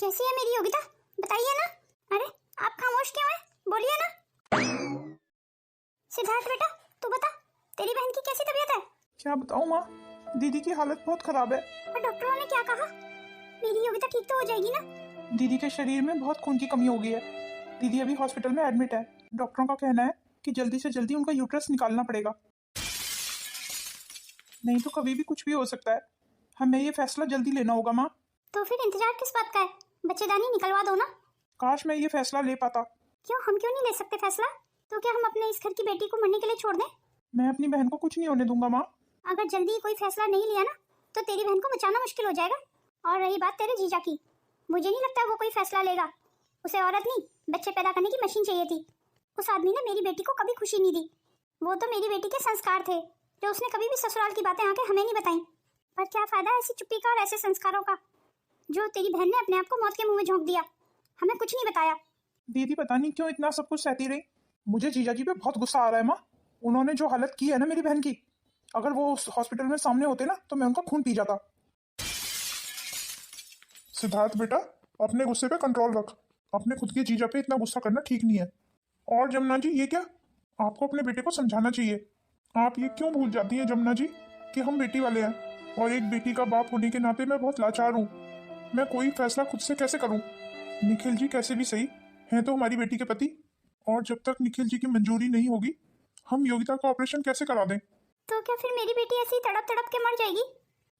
कैसी है मेरी योगिता, बताइए ना। अरे आप खामोश क्यों हैं, बोलिए ना। सिद्धार्थ बेटा तू बता, तेरी बहन की कैसी तबीयत है? क्या बताऊं माँ, दीदी की हालत बहुत खराब है। और डॉक्टरों ने क्या कहा? मेरी योगिता ठीक तो हो जाएगी ना? दीदी के शरीर में बहुत खून की कमी हो गई है। दीदी अभी हॉस्पिटल में एडमिट है। डॉक्टरों का कहना है कि जल्दी से जल्दी उनका यूट्रस निकालना पड़ेगा, नहीं तो कभी भी कुछ भी हो सकता है। हमें ये फैसला जल्दी लेना होगा माँ। तो फिर इंतजार किस बात का है, बच्चेदानी निकलवा दो ना। काश मैं ये फैसला ले पाता। क्यों, हम क्यों नहीं ले सकते फैसला? तो क्या हम अपने इस घर की बेटी को मरने के लिए छोड़ दें? मैं अपनी बहन को कुछ नहीं होने दूंगा माँ। अगर जल्दी कोई फैसला नहीं लिया ना तो तेरी बहन को बचाना मुश्किल हो जाएगा। और रही बात तेरे जीजा की, मुझे नहीं लगता वो कोई फैसला लेगा। उसे औरत नहीं बच्चे पैदा करने की मशीन चाहिए थी। उस आदमी ने मेरी बेटी को कभी खुशी नहीं दी। वो तो मेरी बेटी के संस्कार थे जो उसने कभी भी ससुराल की बातें आके हमें नहीं बताई। पर क्या फायदा ऐसी चुप्पी का और ऐसे संस्कारों का जो तेरी बहन ने अपने आप को मौत के मुंह में झोंक दिया, हमें कुछ नहीं बताया। दीदी पता नहीं क्यों इतना सब कुछ सहती रही। मुझे जीजा जी पे बहुत गुस्सा आ रहा है माँ। उन्होंने जो हालत की है ना मेरी बहन की, अगर वो उस हॉस्पिटल में सामने होते ना तो मैं उनका खून पी जाता। सिद्धार्थ बेटा, अपने गुस्से पे कंट्रोल रख। अपने खुद के जीजा पे इतना गुस्सा करना ठीक नहीं है। और जमुना जी, ये क्या, आपको अपने बेटे को समझाना चाहिए। आप ये क्यों भूल जाती हैं जमुना जी कि हम बेटी वाले हैं, और एक बेटी का बाप होने के नाते मैं बहुत लाचार हूँ। मैं कोई फैसला खुद से कैसे करूँ? निखिल जी कैसे भी सही हैं तो हमारी बेटी के पति, और जब तक निखिल जी की मंजूरी नहीं होगी हम योगिता का ऑपरेशन कैसे करा दें? तो क्या फिर मेरी बेटी ऐसी तड़प तड़प के मर जाएगी?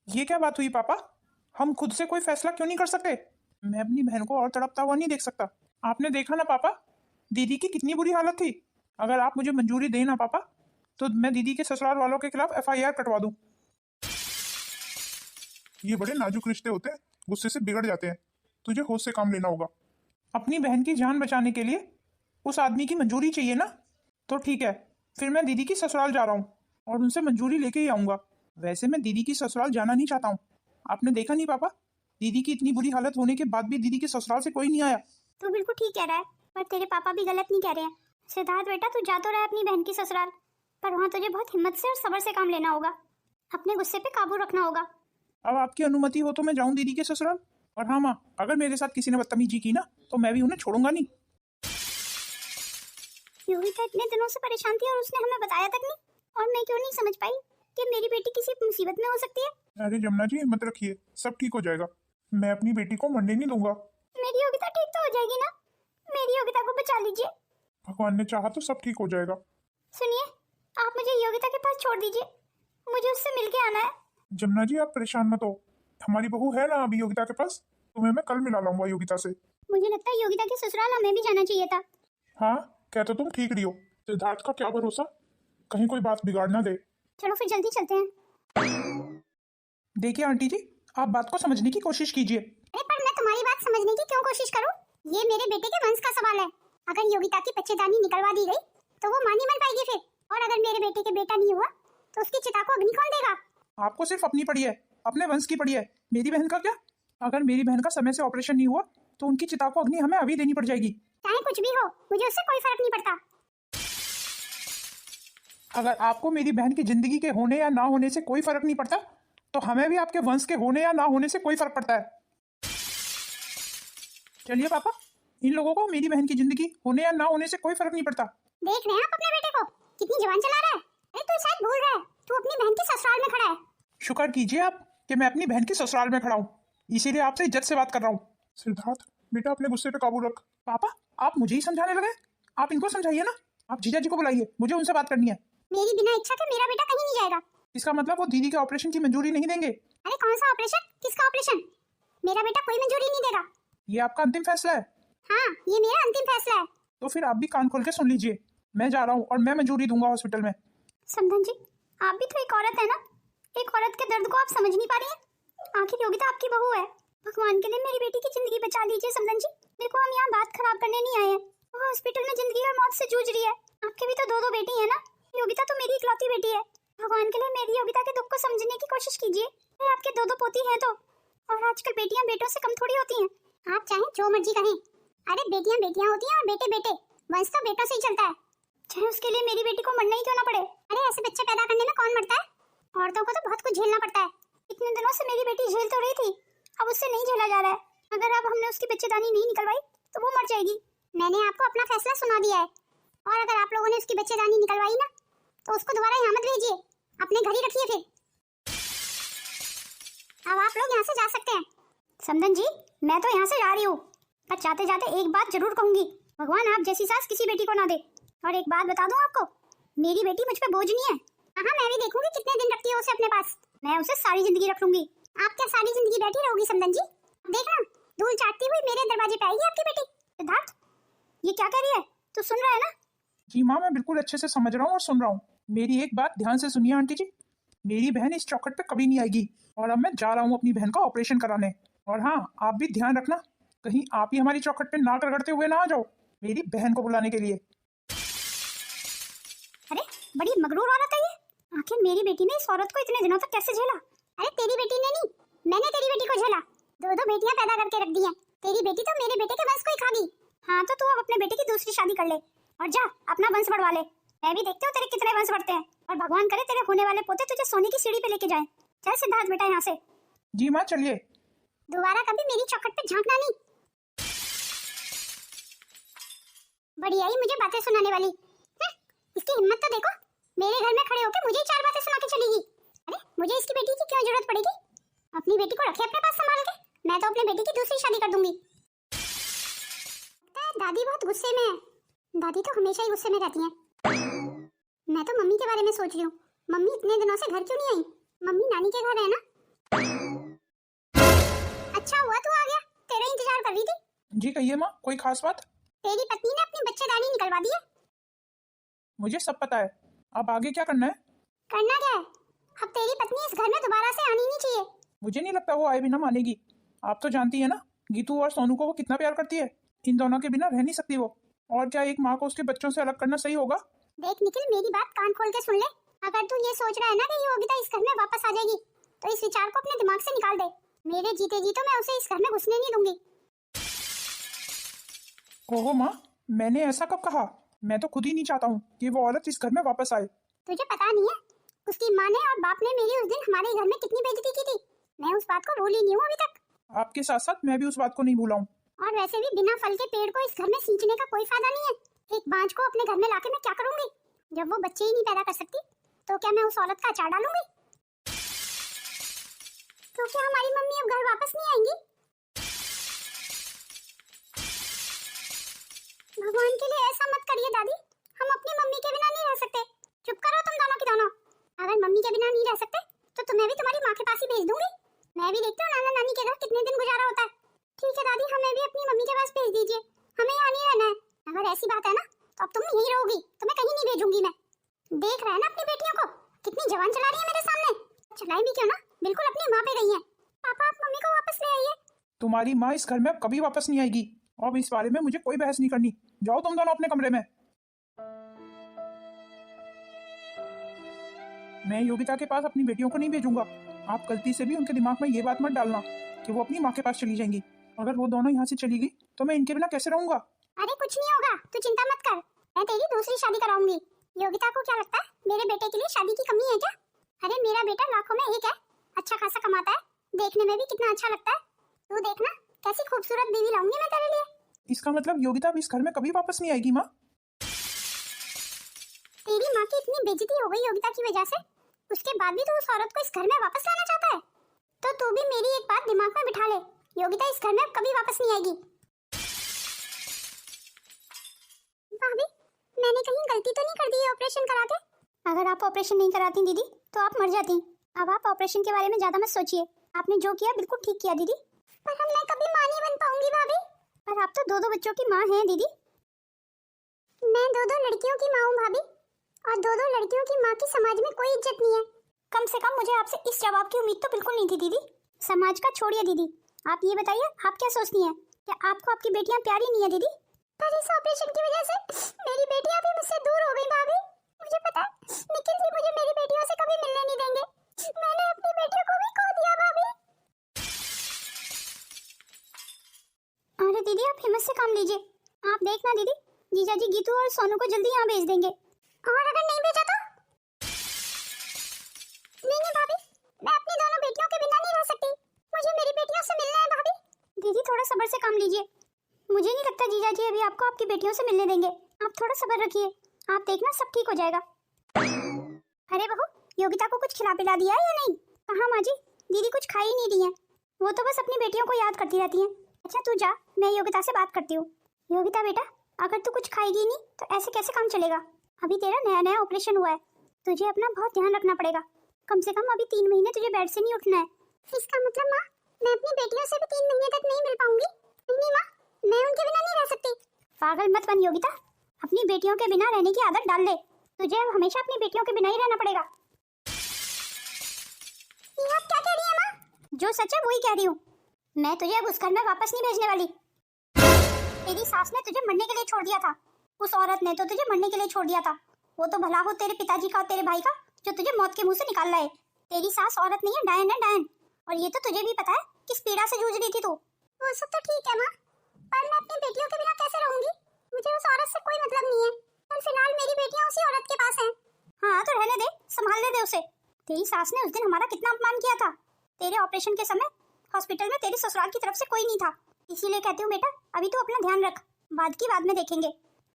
ये क्या बात हुई पापा? हम खुद से कोई फैसला क्यों नहीं कर सकते? मैं अपनी बहन को और तड़पता हुआ नहीं देख सकता। आपने देखा ना पापा, दीदी की कितनी बुरी हालत थी। अगर आप मुझे मंजूरी दें ना पापा, तो मैं दीदी के ससुराल वालों के खिलाफ FIR कटवा दूं। ये बड़े नाजुक रिश्ते होते हैं, गुस्से से बिगड़ जाते हैं। तुझे होश से काम लेना होगा। अपनी बहन की जान बचाने के लिए उस आदमी की मंजूरी चाहिए ना? तो ठीक है, फिर मैं दीदी की ससुराल जा रहा हूँ और उनसे मंजूरी लेके ही आऊंगा। वैसे मैं दीदी की ससुराल जाना नहीं चाहता हूँ। आपने देखा नहीं पापा, दीदी की इतनी बुरी हालत होने के बाद भी दीदी के ससुराल से कोई नहीं आया। तू बिल्कुल ठीक कह रहा है, पर तेरे पापा भी गलत नहीं कह रहे हैं। सिद्धार्थ बेटा तू जा तो रहा है अपनी बहन की ससुराल, पर वहाँ तुझे बहुत हिम्मत से और सब्र से काम लेना होगा। अपने गुस्से पे काबू रखना होगा। अब आपकी अनुमति हो तो मैं जाऊं दीदी के ससुराल। और हाँ माँ, अगर मेरे साथ किसी ने बदतमीजी की ना तो मैं भी उन्हें छोड़ूंगा नहीं। योगिता इतने दिनों से परेशान थी और उसने हमें बताया तक नहीं, और मैं क्यों नहीं समझ पाई कि मेरी बेटी किसी मुसीबत में हो सकती है। अरे जमुना जी, हिम्मत रखिए, सब ठीक हो जाएगा। मैं अपनी बेटी को मरने नहीं दूंगा। मेरी योगिता ठीक तो हो जाएगी ना? मेरी योगिता को बचा लीजिए। भगवान ने चाहा तो सब ठीक हो जाएगा। सुनिए, आप मुझे योगिता के पास छोड़ दीजिए, मुझे उससे मिलके आना है। जमुना जी, आप परेशान मत हो। हमारी बहू है ना अभी योगिता के पास, तुम्हें मैं कल मिला लाऊंगा योगिता से। मुझे लगता है योगिता के ससुराल हमें भी जाना चाहिए था। हाँ, क्या तो तुम ठीक रही हो। सिद्धार्थ का क्या भरोसा, कहीं कोई बात बिगाड़ ना दे। चलो फिर जल्दी चलते हैं। देखिए आंटी जी, आप बात को समझने की कोशिश कीजिए। अरे पर मैं तुम्हारी बात समझने की क्यों कोशिश करूं? ये मेरे बेटे के वंश का सवाल है। अगर योगिता की बच्चेदानी निकलवा दी गई तो वो मां नहीं बन पाएगी फिर। और अगर मेरे बेटे के बेटा नहीं हुआ तो उसकी चिता को अग्नि कौन देगा? आपको सिर्फ अपनी पड़ी है, अपने वंश की पड़ी है। मेरी बहन का क्या? अगर मेरी बहन का समय से ऑपरेशन नहीं हुआ तो उनकी चिता को अग्नि हमें अभी देनी पड़ जाएगी। चाहे कुछ भी हो, मुझे उससे कोई फर्क नहीं पड़ता। अगर आपको मेरी बहन की जिंदगी के होने या ना होने से कोई फर्क नहीं पड़ता, तो हमें भी आपके वंश के होने या ना होने से कोई फर्क पड़ता है। चलिए पापा, इन लोगों को मेरी बहन की जिंदगी होने या ना होने से कोई फर्क नहीं पड़ता। देख रहे हैं आप अपने बेटे को कितनी जवान चला रहा है। अरे तू शायद भूल रहा है, तू अपनी बहन के ससुराल में खड़ा है। शुक्र कीजिए आप कि मैं अपनी बहन के ससुराल में खड़ा हूँ, इसीलिए आपसे इज्जत से बात कर रहा हूँ। सिद्धार्थ बेटा, अपने गुस्से पे काबू रख। पापा, आप मुझे ही समझाने लगे, आप इनको समझाइए ना। आप जीजा जी को बुलाइए, मुझे उनसे बात करनी है। मेरी बिना इच्छा के मेरा बेटा कहीं नहीं जाएगा। इसका मतलब वो दीदी के ऑपरेशन की मंजूरी नहीं देंगे? अरे कौन सा ऑपरेशन, किसका ऑपरेशन? मेरा बेटा कोई मंजूरी नहीं देगा। ये आपका अंतिम फैसला है? हाँ, ये मेरा अंतिम फैसला है। तो फिर आप भी कान खोल के सुन लीजिए। मैं जा रहा हूँ और मैं मंजूरी दूंगा हॉस्पिटल में। समधन जी, आप भी तो एक औरत है ना, एक औरत के दर्द को आप समझ नहीं पा रही हैं। आखिर योगिता आपकी बहू है। भगवान के लिए मेरी बेटी की जिंदगी बचा लीजिए समधन जी। देखो हम यहाँ बात खराब करने नहीं आए हैं, वो हॉस्पिटल में जिंदगी और मौत से जूझ रही है। आपके भी तो दो बेटी है ना, योगिता तो मेरी इकलौती बेटी है। भगवान के लिए मेरी योगिता के दुख को समझने की कोशिश कीजिए। आपके दो पोती हैं तो, और आजकल बेटियां बेटों से कम थोड़ी होती हैं। आप चाहे जो मर्जी कहें, अरे बेटियां बेटियां होती हैं और बेटे बेटे, वंश तो बेटों से ही चलता है। चाहे उसके लिए मेरी बेटी को मरना ही क्यों ना पड़े। अरे ऐसे बच्चे पैदा करने में कौन मरता है? औरतों को तो बहुत कुछ झेलना पड़ता है। इतने दिनों से मेरी बेटी झेल तो रही थी, अब उससे नहीं झेला जा रहा है। अगर अब हमने उसकी बच्चेदानी नहीं निकलवाई तो वो मर जाएगी। मैंने आपको अपना फैसला सुना दिया है, और अगर आप लोगों ने उसकी बच्चेदानी निकलवाई ना तो उसको दोबारा यहाँ मत भेजिए, अपने घर ही रखिए। फिर अब आप लोग यहाँ से जा सकते हैं। समदन जी, मैं तो यहाँ से जा रही हूँ, पर जाते जाते एक बात जरूर कहूंगी, भगवान आप जैसी सास किसी बेटी को ना दे। और एक बात बता दूं आपको, मेरी बेटी मुझ पे बोझ नहीं है। हाँ, मैं भी देखूंगी कितने दिन रखती है उसे अपने पास, मैं उसे सारी जिंदगी रख लूंगी। आप क्या सारी जिंदगी बैठी रहोगी समदन जी? देखना, धूल चाटती हुई मेरे दरवाजे पे आएगी आपकी बेटी। सिद्धार्थ, ये क्या कह रही है? तू सुन रहा है ना? जी माँ, मैं बिल्कुल अच्छे से समझ रहा हूँ और सुन रहा हूँ। मेरी एक बात ध्यान से सुनिए आंटी जी, मेरी बहन इस चौखट पे कभी नहीं आएगी, और अब मैं जा रहा हूँ अपनी बहन का ऑपरेशन कराने। और हाँ, आप भी ध्यान रखना, कहीं आप ही हमारी चौखट पे नाक रगड़ते हुए ना आ जाओ मेरी बहन को बुलाने के लिए। अरे बड़ी मगरूर औरत है ये, आखिर मेरी बेटी ने इस औरत को इतने दिनों तक कैसे झेला? अरे तेरी बेटी ने नहीं, मैंने तेरी बेटी को झेला। दो दो बेटियां पैदा करके रख दी हैं, तेरी बेटी तो मेरे बेटे के वंश को ही खा गई। हाँ तो तू अब अपने बेटे की दूसरी शादी कर ले और जा अपना वंश बढ़वा ले। मैं भी देखती हूँ तेरे कितने वंश बढ़ते हैं, और भगवान करे तेरे होने वाले पोते तुझे सोने की सीढ़ी पे लेके जाएं। चल सिद्धार्थ बेटा यहाँ से। जी माँ चलिए। दोबारा कभी मेरी चौखट पे झांकना नहीं। बड़ी आई मुझे बातें सुनाने वाली। इसकी हिम्मत तो देखो, मेरे घर में खड़े होकर मुझे ही 4 बातें सुना के चलेगी। अरे मुझे इसकी बेटी की क्यों जरूरत पड़ेगी? अपनी बेटी को रखे अपने पास संभाल के, मैं तो अपने बेटी की दूसरी शादी कर दूंगी। दादी बहुत गुस्से में है, दादी तो हमेशा ही गुस्से में रहती हैं। मैं तो मम्मी के बारे में सोच रही हूँ, मम्मी इतने दिनों से घर क्यों नहीं आई? मम्मी नानी के घर है ना? अच्छा हुआ तू आ गया, तेरा इंतजार कर रही थी। जी कहिए माँ, कोई खास बात? तेरी पत्नी ने अपनी बच्चेदानी निकलवा दी है। मुझे सब पता है, अब आगे क्या करना है? करना क्या है? अब तेरी पत्नी इस घर में दोबारा से आनी नहीं चाहिए। मुझे नहीं लगता वो आए बिना मानेगी। आप तो जानती है ना गीतू और सोनू को वो कितना प्यार करती है, इन दोनों के बिना रह नहीं सकती वो। और क्या एक माँ को उसके बच्चों से अलग करना सही होगा? देख निखिल, मेरी बात कान खोल के सुन ले। अगर तू ये सोच रहा है ना कि योगिता इस घर में वापस आ जाएगी, तो इस विचार को अपने दिमाग से निकाल दे। मेरे जीते जी तो मैं उसे इस घर में घुसने नहीं दूंगी। ओहो माँ, मैंने ऐसा कब कहा? मैं तो खुद ही नहीं चाहता हूँ कि वो औरत इस घर में वापस आए। तुझे पता नहीं है उसकी माँ ने और बाप ने मेरी उस दिन हमारे घर में कितनी बेइज्जती की थी? मैं उस बात को भूली नहीं हूँ अभी तक। आपके साथ साथ मैं भी उस बात को नहीं भूला हूँ। और वैसे भी बिना फल के पेड़ को इस घर में सींचने का कोई फायदा नहीं है। एक बांझ को अपने घर में लाके मैं क्या करूंगी? जब वो बच्चे ही नहीं पैदा कर सकती तो क्या मैं उस औरत का अचार डालूंगी? तो क्या हमारी मम्मी अब घर वापस नहीं आएंगी? भगवान के लिए ऐसा मत करिए दादी, हम अपनी मम्मी के बिना नहीं रह सकते। चुप करो तुम दोनों की दोनों। अगर मम्मी के बिना नहीं रह सकते तो तुम्हें भी तुम्हारी माँ के पास ही भेज दूंगी। मैं भी देखती हूँ नाना नानी के घर कितने दिन गुजारा होता है। ठीक है दादी, हमें भी अपनी मम्मी के पास भेज दीजिए, हमें यहाँ नहीं रहना है। अगर ऐसी बात है ना तो अब तुम यहीं रहोगी, तुम्हें कहीं नहीं भेजूंगी मैं। देख रहा है ना अपनी बेटियों को, कितनी जवान चला रही है मेरे सामने। चलाई भी क्यों ना, बिल्कुल अपनी माँ पे गई है। पापा आप मम्मी को वापस ले आइए। तुम्हारी माँ इस घर में अब कभी वापस नहीं आएगी। अब इस बारे में मुझे कोई बहस नहीं करनी। जाओ तुम दोनों अपने कमरे में। मैं योगिता के पास अपनी बेटियों को नहीं भेजूंगा। आप गलती से भी उनके दिमाग में ये बात मत डालना कि वो अपनी माँ के पास चली जाएंगी। अगर वो दोनों यहाँ से चली गई तो मैं इनके बिना कैसे रहूंगा? अरे कुछ नहीं होगा, तू चिंता मत कर, मैं तेरी दूसरी शादी कराऊंगी। योगिता को क्या लगता है मेरे बेटे के लिए शादी की कमी है क्या? अरे मेरा बेटा लाखों में एक है, अच्छा खासा कमाता है, देखने में भी कितना अच्छा लगता है। तू देखना कैसी खूबसूरत बीवी लाऊंगी मैं तेरे लिए। इसका मतलब योगिता अब इस घर में कभी वापस नहीं आएगी माँ? तेरी माँ की इतनी बेइज्जती हो गई योगिता की वजह से, उसके बाद भी तू उस औरत को इस घर में वापस लाना चाहता है? तो तू भी मेरी एक बात दिमाग में बिठा ले, योगिता इस घर में कभी वापस नहीं आएगी। भाभी, मैंने कहीं गलती तो नहीं कर दी है ऑपरेशन करा के? अगर आप ऑपरेशन नहीं कराती दीदी तो आप मर जाती। अब आप ऑपरेशन के बारे में ज्यादा मत सोचिए, आपने जो किया बिल्कुल ठीक किया दीदी। पर हम मैं कभी मां नहीं बन पाऊंगी भाभी। पर आप तो 2-2 बच्चों की माँ हैं दीदी। मैं 2-2 लड़कियों की माँ हूँ भाभी, और 2-2 लड़कियों की माँ की समाज में कोई इज्जत नहीं है। कम से कम मुझे आपसे इस जवाब की उम्मीद तो बिल्कुल नहीं थी दीदी। समाज का छोड़िए दीदी, आप ये बताइए आप क्या सोचती हैं? क्या आपको आपकी बेटियां प्यारी नहीं है दीदी? पर इस ऑपरेशन की वजह से मेरी बेटियां भी मुझसे दूर हो गई भाभी। मुझे पता है निखिल जी मुझे मेरी बेटियों से कभी मिलने नहीं देंगे। मैंने अपनी बेटियों को भी खो दिया भाभी। अरे दीदी आप हिम्मत से काम लीजिए, आप देखना दीदी, जीजा जी गीतू और सोनू को जल्दी यहाँ भेज देंगे। और अगर नहीं भेजा तो? नहीं भाभी, मैं अपनी दोनों बेटियों के बिना नहीं रह सकती, मुझे मेरी बेटियों से मिलना है भाभी। दीदी थोड़ा काम लीजिए। मुझे नहीं लगता जीजा जी अभी आपको आपकी बेटियों से मिलने देंगे। आप थोड़ा सब्र रखिए, आप देखना सब ठीक हो जाएगा। अरे बहू, योगिता को कुछ खिला पिला दिया है या नहीं? कहाँ माँ जी, दीदी कुछ खा ही नहीं रही है, वो तो बस अपनी बेटियों को याद करती रहती है। अच्छा तू जा, मैं योगिता से बात करती हूँ। योगिता बेटा, अगर तू कुछ खाएगी नहीं तो ऐसे कैसे काम चलेगा? अभी तेरा नया नया ऑपरेशन हुआ है, तुझे अपना बहुत ध्यान रखना पड़ेगा। कम से कम अभी 3 महीने तुझे बेड से नहीं उठना है। इसका मतलब माँ, मैं अपनी बेटियों से भी 3 महीने तक नहीं मिल पाऊंगी? नहीं माँ, मैं उनके बिना नहीं रह सकती। पागल मत बन योगिता, अपनी बेटियों के बिना रहने की आदत डाल ले। तुझे अब हमेशा अपनी बेटियों के बिना ही रहना पड़ेगा। ये आप क्या कह रही हैं माँ? जो सच है वही कह रही हूँ। मैं तुझे अब उस घर में वापस नहीं भेजने वाली। तेरी सास ने तुझे मरने के लिए छोड़ दिया था, उस औरत ने तो तुझे मरने के लिए छोड़ दिया था। वो तो भला हो तेरे पिताजी का और तेरे भाई का, जो तुझे मौत के मुंह से निकाल लाए। तेरी सास औरत नहीं है, डायन है डायन। और ये तो तुझे भी पता है किस पीड़ा से जूझ रही थी तू। वो सब तो ठीक है माँ, पर मैं अपनी बेटियों के बिना कैसे रहूंगी? मुझे उस औरत से कोई मतलब नहीं है, पर फिलहाल मेरी बेटियां उसी औरत के पास हैं। हाँ तो रहने दे, संभालने दे उसे। तेरी सास ने उस दिन हमारा कितना अपमान किया था। तेरे ऑपरेशन के समय हॉस्पिटल में तेरे ससुराल की तरफ से कोई नहीं था, इसीलिए कहती हूँ बेटा अभी तो अपना ध्यान रख, बाद की बाद में देखेंगे।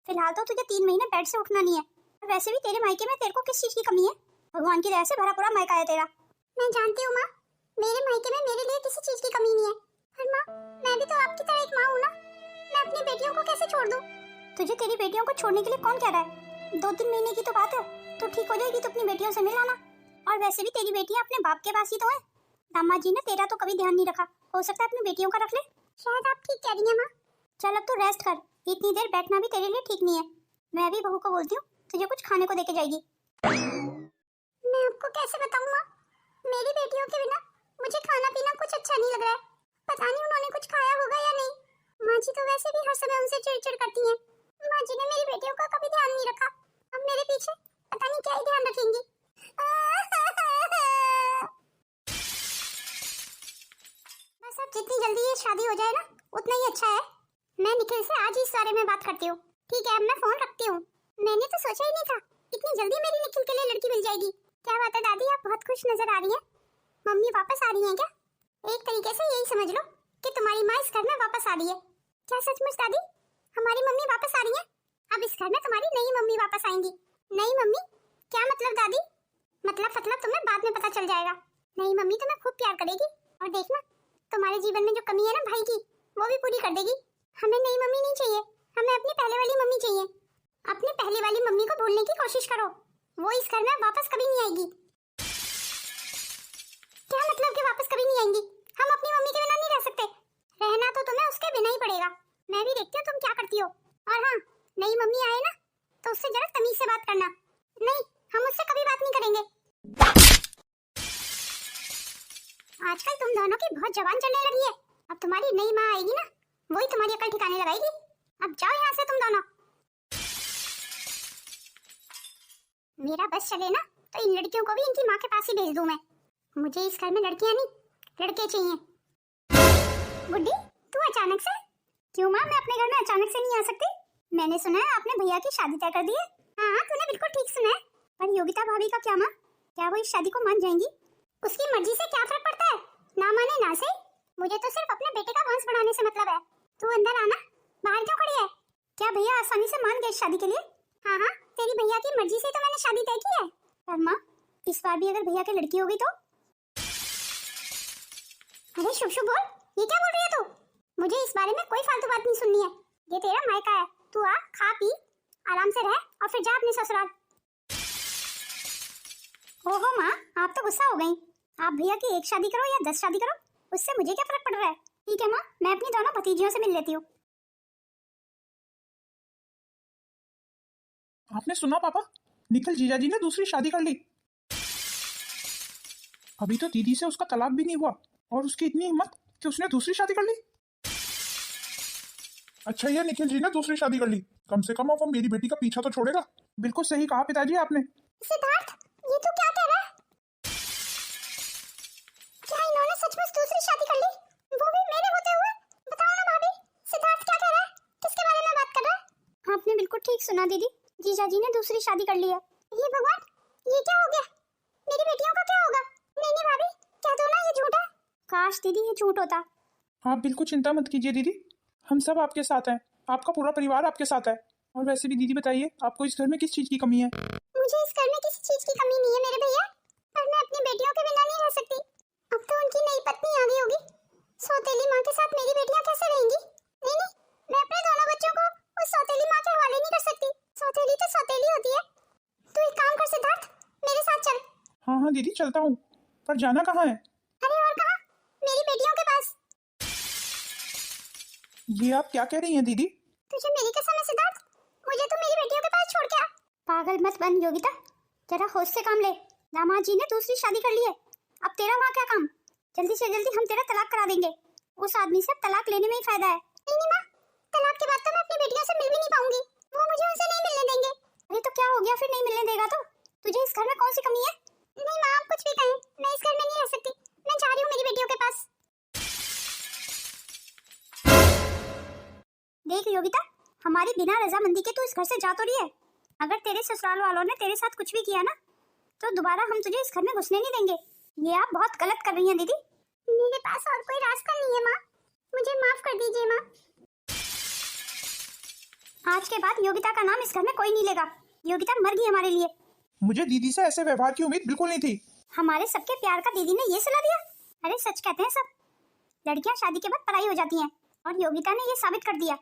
फिलहाल तो तुझे 3 महीने बेड से उठना नहीं है। और वैसे भी तेरे मायके में तेरे को किस चीज की कमी है? भगवान की दया से भरा पूरा मायका है तेरा। मैं जानती हूँ माँ, मेरे मायके में मेरे लिए किसी चीज की कमी नहीं है। पर माँ, मैं भी तो आपकी तरह एक माँ हूँ ना, मैं अपनी बेटियों को कैसे छोड़ दूँ? तुझे तेरी बेटियों को छोड़ने के लिए कौन कह रहा है? 2-3 महीने की तो बात है, तो ठीक हो जाएगी तो अपनी बेटियों से मिल आना। और वैसे भी तेरी बेटियां अपने बाप के पास ही तो है। दामाद जी ने तेरा तो कभी ध्यान नहीं रखा, हो सकता है अपनी बेटियों का रख ले। शायद आप ठीक कह रही हैं माँ। चल अब तू रेस्ट कर, इतनी देर बैठना भी तेरे लिए ठीक नहीं है। मैं भी बहू को बोलती हूँ तुझे कुछ खाने को देके जाएगी। मैं आपको कैसे बताऊँ माँ, मेरी बेटियों के बिना मुझे खाना पीना कुछ अच्छा नहीं लग रहा है। पता नहीं उन्होंने कुछ खाया होगा या नहीं। माँ जी तो वैसे भी हर समय उनसे चिड़चिड़ करती हैं। माँ जी ने मेरी बेटियों का कभी ध्यान नहीं रखा, अब मेरे पीछे पता नहीं क्या ही ध्यान रखेंगी। बस अब जितनी जल्दी ये शादी हो जाए ना उतना ही अच्छा है। मैं निखिल से आज ही इस बारे में बात करती हूँ। ठीक है, अब मैं फोन रखती हूँ। मैंने तो सोचा ही नहीं था इतनी जल्दी मेरी निखिल के लिए लड़की मिल जाएगी। क्या बात है दादी, आप बहुत खुश नजर आ रही हैं। मम्मी वापस आ रही हैं क्या? एक तरीके से यही समझ लो कि तुम्हारी माँ इस घर में वापस आ रही है। क्या सचमुच दादी, हमारी मम्मी वापस आ रही है? अब इस घर में तुम्हारी नई मम्मी वापस आएंगी। नई मम्मी? क्या मतलब दादी? मतलब तुम्हें बाद में पता चल जाएगा। नई मम्मी तुम्हें खूब प्यार करेगी, और देखना तुम्हारे जीवन में जो कमी है ना भाई की, वो भी पूरी कर देगी। हमें नई मम्मी नहीं चाहिए, हमें अपनी पहले वाली मम्मी चाहिए। अपनी पहले वाली मम्मी को भूलने की कोशिश करो, वो इस घर में वापस कभी नहीं आएगी। क्या मतलब कि वापस कभी नहीं आएंगी? हम अपनी मम्मी के बिना नहीं रह सकते। रहना तो तुम्हें उसके बिना ही पड़ेगा। मैं भी देखती हूँ तुम क्या करती हो। और हाँ, नई मम्मी आए ना तो उससे जरा तमीज से बात करना। नहीं, हम उससे कभी बात नहीं करेंगे। आजकल तुम दोनों की बहुत जबान चलने लगी है। अब तुम्हारी नई माँ आएगी ना, वही तुम्हारी अकल ठिकाने लगाएगी। अब जाओ यहाँ से तुम दोनों। मेरा बस चले ना तो इन लड़कियों को भी इनकी माँ के पास ही भेज दूं मैं। मुझे इस घर में लड़कियां नहीं, लड़के चाहिए। गुड्डी, तू अचानक से? क्यों माँ, मैं अपने घर में अचानक से नहीं आ सकती? मैंने सुना है आपने भैया की शादी तय कर दी है। हाँ, तूने बिल्कुल ठीक सुना है। पर योगिता भाभी का क्या माँ, क्या वो इस शादी को मान जाएंगी? उसकी मर्जी से क्या फर्क पड़ता है, ना माने ना सही। मुझे तो सिर्फ अपने बेटे का वंश बढ़ाने से मतलब है। तू अंदर आना, बाहर क्यों खड़ी है? क्या भैया आसानी से मान गए शादी के लिए? हाँ हाँ, तेरी भैया की मर्जी से तो मैंने शादी तय की है। पर माँ, इस बार भी अगर भैया की लड़की होगी तो? अरे शुभ शुभ बोल, ये क्या बोल रही है तू? मुझे इस बारे में कोई फालतू बात नहीं सुननी है। ये तेरा मायका है, तू आ, खा पी, आराम से रह और फिर जा अपने ससुराल। ओहो माँ, आप तो गुस्सा हो गई। आप भैया की एक शादी करो या 10 शादी करो, उससे मुझे क्या फर्क पड़ रहा है। ठीक है माँ, मैं अपनी दोनों भतीजियों से मिल लेती हूँ। आपने सुना पापा, निखिल जीजा जी ने दूसरी शादी कर ली। अभी तो दीदी से उसका तलाक भी नहीं हुआ और उसकी इतनी हिम्मत कि उसने दूसरी शादी कर ली। अच्छा, ये निखिल जी ने दूसरी शादी कर ली, कम से कम अब वो मेरी बेटी का पीछा तो छोड़ेगा। बिल्कुल सही कहा पिताजी आपने। सिद्धार्थ, ये तू क्या कह रहा है? क्या इन्होंने सचमुच दूसरी शादी कर ली, वो भी मेरे होते हुए? बताओ ना भाभी, सिद्धार्थ क्या कह रहा है, किसके बारे में बात कर रहा है? आपने बिल्कुल ठीक सुना दीदी, जीजा जी ने दूसरी शादी कर ली है। ये भगवान, ये क्या हो गया? मेरी बेटियों का क्या होगा? नहीं नहीं भाभी, कह दो ना ये झूठ है। काश दीदी ये झूठ होता। आप बिल्कुल चिंता मत कीजिए दीदी, हम सब आपके साथ हैं, आपका पूरा परिवार आपके साथ है। और वैसे भी दीदी बताइए, आपको इस घर में किस चीज़ की कमी है? मुझे इस घर में किसी चीज की कमी नहीं है मेरे भैया, पर मैं अपनी बेटियों के बिना नहीं रह सकती। अब तो उनकी नई पत्नी आ गई होगी, सौतेली माँ के साथ मेरी बेटियां कैसे रहेंगी? नहीं नहीं, मैं अपने दोनों बच्चों को उस सौतेली माँ के हवाले नहीं कर सकती। सौतेली तो सौतेली होती है। तू एक काम कर सिद्धार्थ, मेरे साथ चल। हाँ हाँ दीदी चलता हूँ, पर जाना कहाँ है? अरे और कहाँ, मेरी बेटियों के पास। ये आप क्या कह रही हैं दीदी? तुझे मेरी कसम है सिद्धार्थ, मुझे तो मेरी बेटियों के पास छोड़ के आ। पागल मत बन योगिता, जरा होश से काम ले। दामाद जी ने दूसरी शादी कर ली है, अब तेरा वहाँ क्या काम? जल्दी से जल्दी हम तेरा तलाक करा देंगे। उस आदमी से तलाक लेने में ही फायदा है। नहीं नहीं माँ, तलाक के बाद तो मैं अपनी बेटियों से मिल भी नहीं पाऊंगी, वो मुझे उनसे नहीं मिलने देंगे। अरे तो क्या हो गया फिर, नहीं मिलने देगा तो? तुझे इस घर में कौन सी कमी है? नहीं माँ, आप कुछ भी कहें, मैं इस घर में नहीं रह सकती। मैं जा रही हूँ मेरी बेटियों के पास। देख योगिता, हमारी बिना रजामंदी के तू इस घर से जा तो रही है। अगर तेरे ससुराल वालों ने तेरे साथ कुछ भी किया ना, तो दोबारा हम तुझे इस घर में घुसने नहीं देंगे। ये आप बहुत गलत कर रही हैं दीदी। मेरे पास और कोई रास्ता नहीं है माँ, मुझे माफ कर दीजिए माँ। आज के बाद योगिता का नाम इस घर में कोई नहीं लेगा। योगिता मर गई हमारे लिए। मुझे दीदी से ऐसे व्यवहार की उम्मीद बिल्कुल नहीं थी। हमारे सबके प्यार का दीदी ने ये सलाह दिया? अरे सच कहते हैं सब, लड़कियां शादी के बाद पराई हो जाती हैं, और योगिता ने ये साबित कर दिया।